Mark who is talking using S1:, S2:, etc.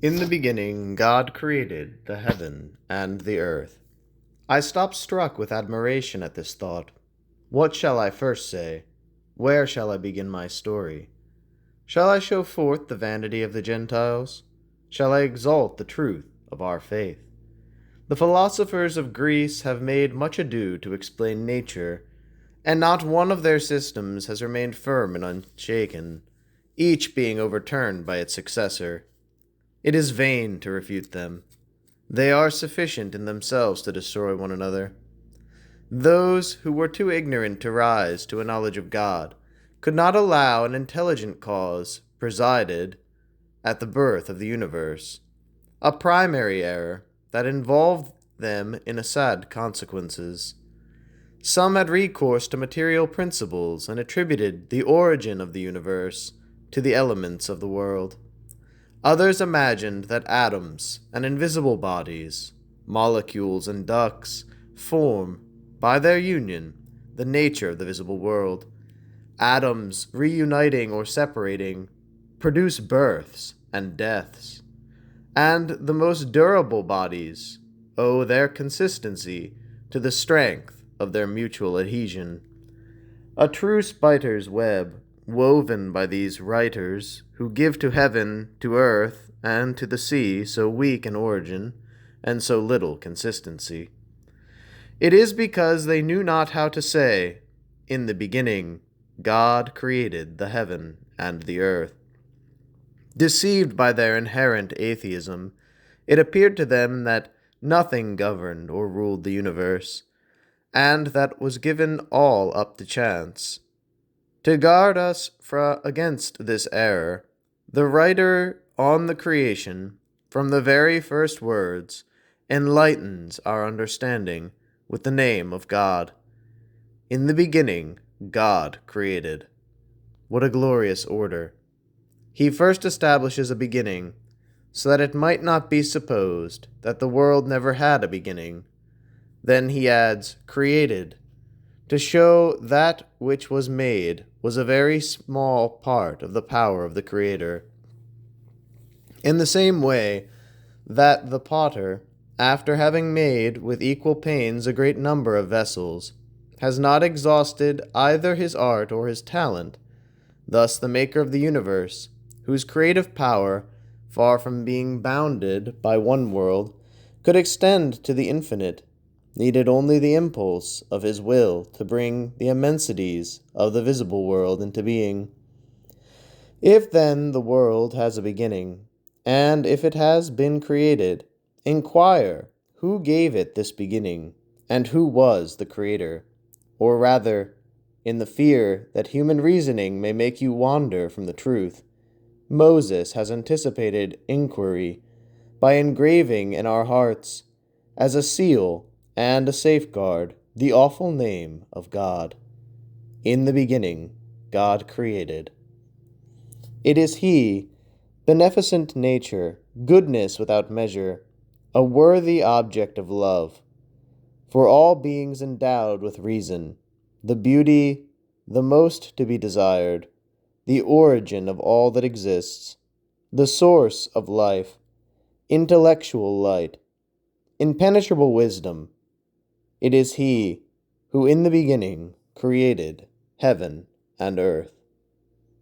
S1: In the beginning, God created the heaven and the earth. I stopped struck with admiration at this thought. What shall I first say? Where shall I begin my story? Shall I show forth the vanity of the Gentiles? Shall I exalt the truth of our faith? The philosophers of Greece have made much ado to explain nature, and not one of their systems has remained firm and unshaken, each being overturned by its successor. It is vain to refute them. They are sufficient in themselves to destroy one another. Those who were too ignorant to rise to a knowledge of God could not allow an intelligent cause presided at the birth of the universe, a primary error that involved them in sad consequences. Some had recourse to material principles and attributed the origin of the universe to the elements of the world. Others imagined that atoms and invisible bodies, molecules and ducts, form, by their union, the nature of the visible world. Atoms, reuniting or separating, produce births and deaths. And the most durable bodies owe their consistency to the strength of their mutual adhesion. A true spider's web, woven by these writers, who give to heaven, to earth, and to the sea so weak an origin, and so little consistency. It is because they knew not how to say, "In the beginning, God created the heaven and the earth." Deceived by their inherent atheism, it appeared to them that nothing governed or ruled the universe, and that was given all up to chance. To guard us against this error, the writer on the creation, from the very first words, enlightens our understanding with the name of God. In the beginning, God created. What a glorious order! He first establishes a beginning, so that it might not be supposed that the world never had a beginning. Then he adds, created, to show that which was made was a very small part of the power of the Creator. In the same way that the potter, after having made with equal pains a great number of vessels, has not exhausted either his art or his talent, thus the Maker of the universe, whose creative power, far from being bounded by one world, could extend to the infinite, needed only the impulse of his will to bring the immensities of the visible world into being. If then the world has a beginning, and if it has been created, inquire who gave it this beginning, and who was the Creator, or rather, in the fear that human reasoning may make you wander from the truth, Moses has anticipated inquiry by engraving in our hearts, as a seal and a safeguard, the awful name of God. In the beginning, God created. It is He, beneficent nature, goodness without measure, a worthy object of love, for all beings endowed with reason, the beauty, the most to be desired, the origin of all that exists, the source of life, intellectual light, impenetrable wisdom. It is He who in the beginning created heaven and earth.